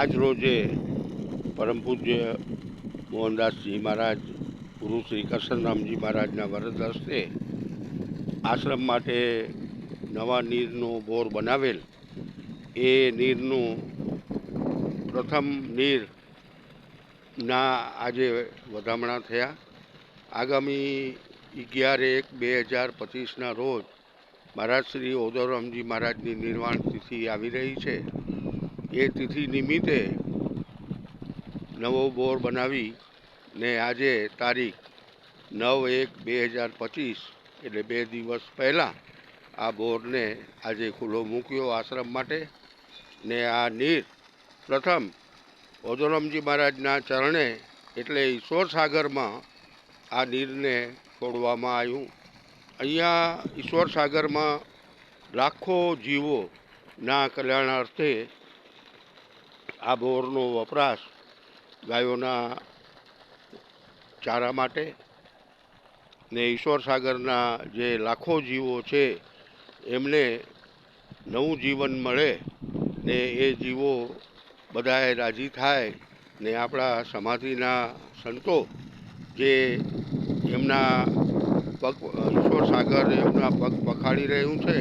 આજ રોજે પરમ પૂજ્ય મોહનદાસજી મહારાજ, ગુરુ શ્રી કરશનરામજી મહારાજના વરદ હસ્તે આશ્રમ માટે નવા નીરનો બોર બનાવેલ. એ નીરનું પ્રથમ નીરના આજે વધામણા થયા. આગામી 11/1/2025ના રોજ મહારાજ શ્રી ઓદરરામજી મહારાજની નિર્વાણ તિથિ આવી રહી છે. એ તિથિ નિમિત્તે નવો બોર બનાવી ને આજે તારીખ 9/1/2025 એટલે 2 દિવસ પહેલાં આ બોરને આજે ખુલ્લો મૂક્યો આશ્રમ માટે. ને આ નીર પ્રથમ ઓદરરામજી મહારાજના ચરણે એટલે ઈશ્વર સાગરમાં આ નીરને છોડવામાં આવ્યું. અહીંયા ઈશ્વર સાગરમાં લાખો જીવોના કલ્યાણ અર્થે આ બોરનો વપરાશ ગાયોના ચારા માટે ને ઈશ્વર સાગરના જે લાખો જીવો છે એમને નવું જીવન મળે ને એ જીવો બધાએ રાજી થાય ને આપણા સમાધિના સંતો જે એમના પગ ઈશ્વર સાગર એમના પગ પખાડી રહ્યું છે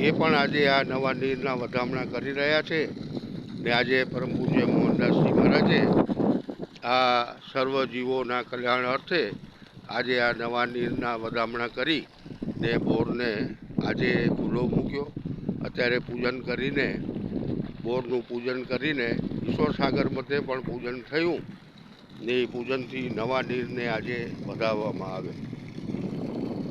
એ પણ આજે આ નવા નીરના વધામણા કરી રહ્યા છે. ને આજે પરમ પૂજ્ય મોહનદાસજી મહારાજે આ સર્વ જીવોના કલ્યાણ અર્થે આજે આ નવા નીરના વધામણા કરી ને બોરને આજે ખુલ્લો મૂક્યો. અત્યારે પૂજન કરીને બોરનું પૂજન કરીને ઈશ્વર સાગર મધ્યે પણ પૂજન થયું ને એ પૂજનથી નવા નીરને આજે વધાવવામાં આવે.